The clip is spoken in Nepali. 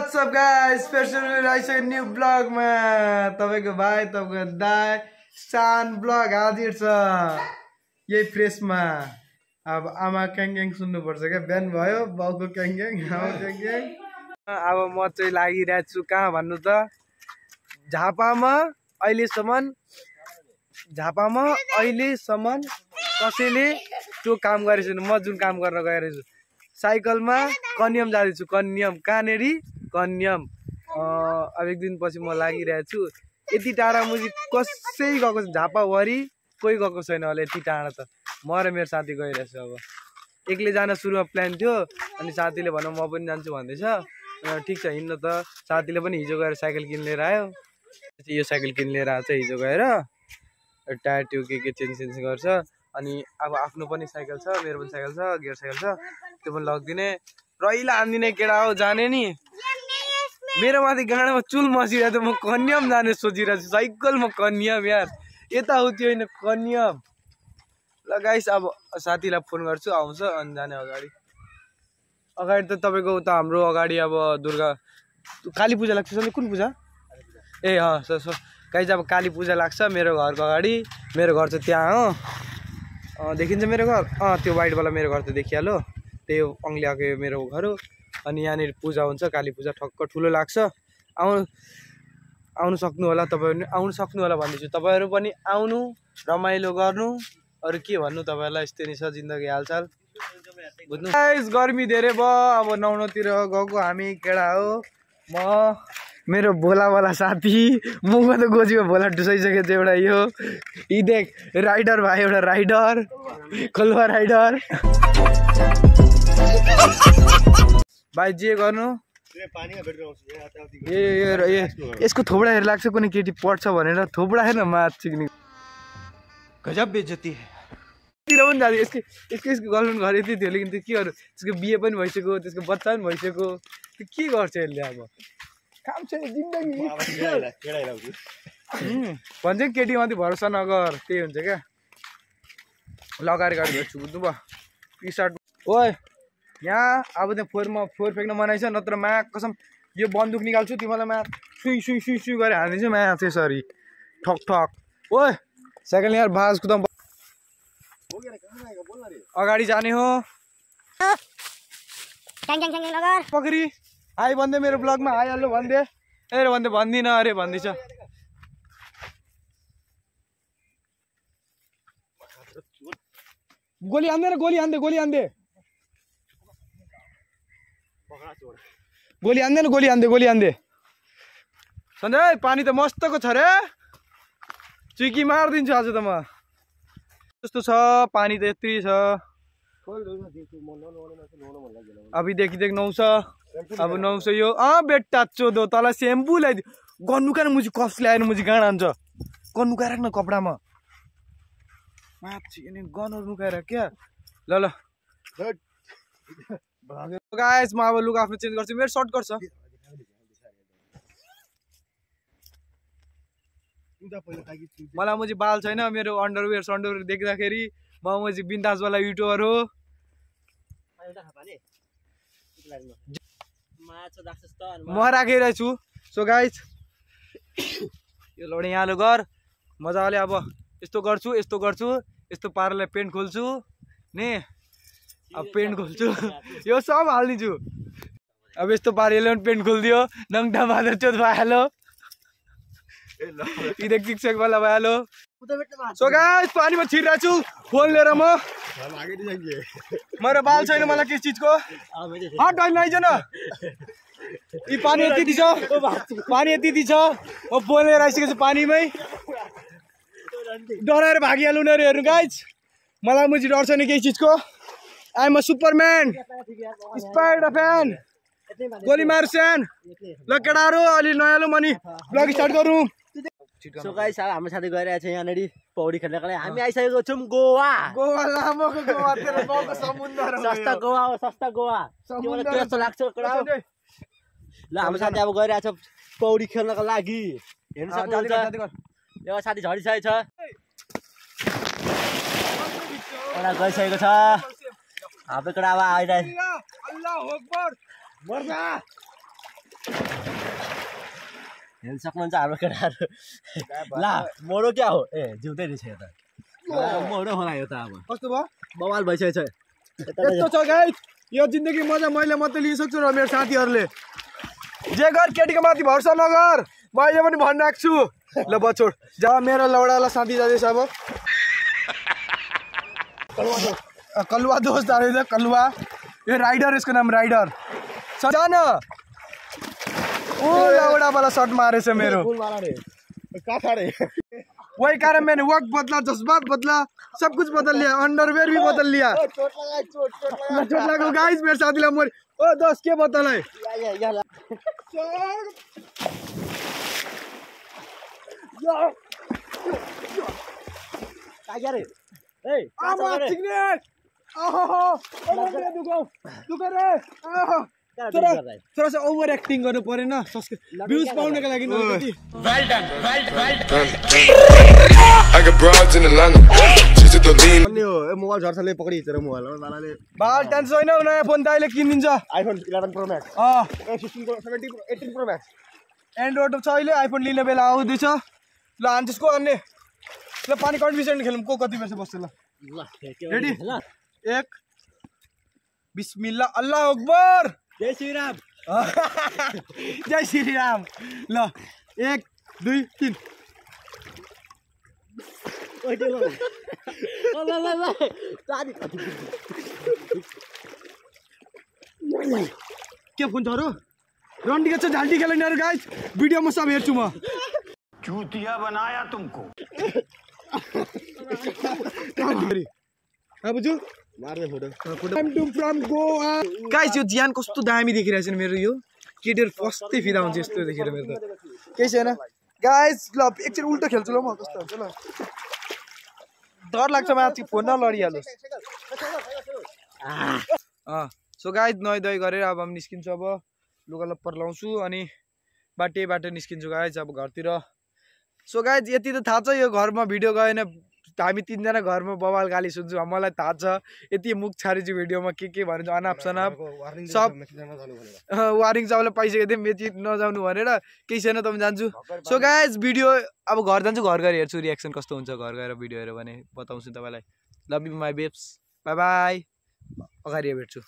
व्हाट्स अप गाइस, स्पेशल आइसक्यो न्यू ब्लॉग में तपाईको भाइ तपाईको दाइ सान ब्लॉग हाजिर छ यही फ्रेशमा। अब आमा क्याङ सुन्नु पर्छ क्या, बिहान भयो बाउको क्याङ आमा क्याङ। अब म चाहिँ लागिरहेको छु कहाँ भन्नु त, झापामा अहिलेसम्म कसैले त्यो काम गरेको छैन। म जुन काम गर्न गइरहेको छु साइकलमा कन्यम जाँदैछु, कन्यम कहाँनेरि कन्यम। अब एक दिनपछि म लागिरहेको छु। यति टाढा मुझी कसै गएको छ झापाभरि, कोही गएको छैन होला यति टाढा त। म र मेरो साथी गइरहेछु। अब एक्लै जान सुरुमा प्लान थियो, अनि साथीले भनौँ म पनि जान्छु भन्दैछ। ठिक छ हिँड्न त। साथीले पनि हिजो गएर साइकल किन लिएर आयो। यो साइकल किन लिएर आएको छ हिजो गएर, टायर ट्युब के चेन्ज गर्छ। अनि अब आफ्नो पनि साइकल छ, मेरो पनि साइकल छ, गियर साइकल छ, त्यो पनि लगिदिने। रहिला हान्दिने केटा हो जाने नि। मेरो माथि गाडामा चुल मसिरहेको थियो, म कन्यम जाने सोचिरहेको छु। साइकलमा कन्यम यार, यताउति होइन कन्यम। ल गाइस अब साथीलाई फोन गर्छु, आउँछ अनि जाने। अगाडि त तपाईँको उता हाम्रो अगाडि अब दुर्गा काली पूजा लाग्छ। सधैँ कुन पूजा? ए गाइस अब काली पूजा लाग्छ मेरो घरको अगाडि। मेरो घर चाहिँ त्यहाँ हो, देखिन्छ मेरो घर। त्यो वाइटवाला मेरो घर त देखिहाल्यो, त्यही अङ्ग्लियाको मेरो घर हो। अनि यहाँनिर पूजा हुन्छ, काली पूजा ठक्क ठुलो लाग्छ। आउनु सक्नु होला, तपाईँहरू आउनु सक्नु होला भन्दैछु। तपाईँहरू पनि आउनु, रमाइलो गर्नु। अरू के भन्नु तपाईँहरूलाई, यस्तै नै छ जिन्दगी हालचाल बुझ्नु। गाइस गर्मी धेरै भयो, अब नुहाउनतिर गएको हामी केटा हो। म मेरो भोलावाला साथी, मुखमा त गोजीमा भोला डुसाइसकेको छ एउटा। यो यी देख राइडर भाइ, एउटा राइडर खोलवा राइडर भाइ जे गर्नु। यसको थोपडा हेरेर लाग्छ कुनै केटी पढ्छ भनेर। थोपडा हेर्न माथ सिक्ने गजब बेइज्जती तिर पनि जाँदै। यसको गर्लफ्रेन्ड घर यति थियो, लेकिन त्यो के गर्नु, त्यसको बिहे पनि भइसक्यो, त्यसको बच्चा पनि भइसक्यो। त्यो के गर्छ यसले? अब काम छैन जिन्दगी भन्छ केटी माथि भरोसा नगर, त्यही हुन्छ क्या। लगाएर गाडी भेट्छु बुझ्नु भयो। टी सर्ट ओए यहाँ अब त्यहाँ फोहोर फ्याँक्न मनाइ छ, नत्र मा कसम यो बन्दुक निकाल्छु तिमीलाई। मा सुई गरेर हानिदिन्छु मा त्यसरी ठक ठक। ओए साइकल यार भाज कुदाम अगाडि जाने हो। पोखरी हाई भन्दै मेरो ब्लगमा आइहाल्नु भन्दै। भन्दिनँ अरे भन्दैछ। गोली हान्दै सन्जय। पानी त मस्तको छ रे, चुइकी मारिदिन्छु आज त म। कस्तो छ पानी त यति छ। अभिदेखि देख 900, अब 900 यो बेटा चोदो तँलाई सेम्पू ल्याइदियो। गन्नु कारण मुझी कसले आएर मुझी गाँड हान्छ। गन्नु नुकाएर राख्न कपडामा माथि अनि गनहरू नुकाएर क्या। ल गाइस म अब लुगा आफ्नो चेन्ज गर्छु, मेरो सर्ट गर्छ। मलाई मुझी बाल छैन, मेरो अन्डरवेयर देख्दाखेरि म मुझी बिन्दासवाला युट्युबर हो। म राखिरहेको छु। सो गाइस यो लौडे यहाँ घर मजाले अब यस्तो गर्छु, यस्तो पाराले पेन्ट खोल्छु नि। अब पेन्ट खोल्छु, यो सब हालिदिन्छु। अब यस्तो पाराले पेन्ट खोलिदियो, नङटा मादर चोद भइहाल्यो, इधर किक वाला भइहाल्यो। सो गाइस पानीमा छिरिरहेको छु फोन लिएर। मेरो बाल छैन मलाई किस चिजको। डल नआइज न, यी पानी यति छ, म फोन लिएर आइसकेको छु पानीमै। डराएर भागिहाल्नु न हेर्नु गाइस, मलाई मुझी डर छैन केही चिजको। I am a Superman, spider fan, गोली मार्छन्। ल केटाहरू अलि नयाँ मनी ब्लग स्टार्ट गरौँ। सो गाइस हाम्रो साथी गइरहेको छ यहाँनिर पौडी खेल्नको लागि। हामी आइसकेको छौँ गोवा। लामोको गोवा, तेरो गाउँको समुद्र हो। सस्ता गोवा तिमीलाई कस्तो लाग्छ केटा? ल हाम्रो साथी अब गइरहेको छ पौडी खेल्नको लागि। हेर्नु सक्नुहुन्छ यो साथी झरिसकेको छ, एउटा गइसकेको छ। हाम्रो केटा अब आइरहेको हेर्न सक्नुहुन्छ हाम्रो केटाहरू ला मोडो क्या हो ए जिउँदै रहेछ यो त मोडो होला यो त अब कस्तो भयो बवाल भइसकेछ यस्तो छ गाइस यो जिन्दगी मजा मैले मात्रै लिन सक्छु र मेरो साथीहरूले जे गर केटीको माथि भरोसा नगर मैले पनि भनिरहेको छु ल बछोड जब मेरो लौडालाई साथी जाँदैछ अब कलुवा दोस्त जाँदैछ कलुवा यो राइडर यसको नाम राइडर जान ओ लौडा वाला शॉट मारे से मेरो वही कारण मैंने वक्त बदला जज्बात बदला सब कुछ बदल लिया अंडरवेयर भी बदल लिया चोट लगा गाइस मेरे साथ मोर ओ दोस्त के बदल है थोड़ा सा ओभर एक्टिङ गर्नु परेन भ्यूज पाउनको लागि मोबाइल झर्छले पकडी तेरो मोबाइल बालाले बाल टेन्सन छैन नयाँ फोन त अहिले किनिदिन्छ iPhone 11 pro max 18 pro max android छ अहिले आइफोन लिने बेला आउँदैछ ल हान्छेसको अन्ने ल पानी कन्फिडेन्ट खेलौँ को कति बेर बस्छ ल रेडी 1 बिस्मिल्लाह अल्लाह अकबर जय श्री राम जय श्री राम ल 1 2 3 के फोन छ र रन्डी छ झाल्टी खेल्ने गाइस भिडियोमा सब हेर्छु म चूतिया बनाया तुमको बुझ्यौ मार्ने फोटो फ्रम गोवा गाइस यो ज्यान कस्तो दामी देखिरहेछ नि मेरो यो केटीहरु फस्टै फिदा हुन्छ यस्तो देखेर मेरो त केही छैन गाइस ल एकचोटि उल्टो खेल्छु ल म कस्तो हुन्छ ल डर लाग्छ माथि फोन नलडिहालोस् सो गाइस नुहाइ धुवाइ गरेर अब हामी निस्किन्छु अब लुगा लप्पर लाउँछु अनि बाटे निस्किन्छु गाइस अब घरतिर सो गाइस यति त थाहा छ यो घरमा भिडियो गएन हामी तीनजना घरमा बवाल गाली सुन्छु मलाई थाहा छ यति मुख छारिछु भिडियोमा के भनेर अनाप सनाप सब वारिङ सबैलाई पैसा दिए मेची नजाउनु भनेर केही छैन त म जान्छु सो गाइस भिडियो अब घर जान्छु घर गएर हेर्छु रियाक्सन कस्तो हुन्छ घर गएर भिडियो हेऱ्यो भने बताउँछु तपाईँलाई love you my babes bye bye अगाडि भेट्छु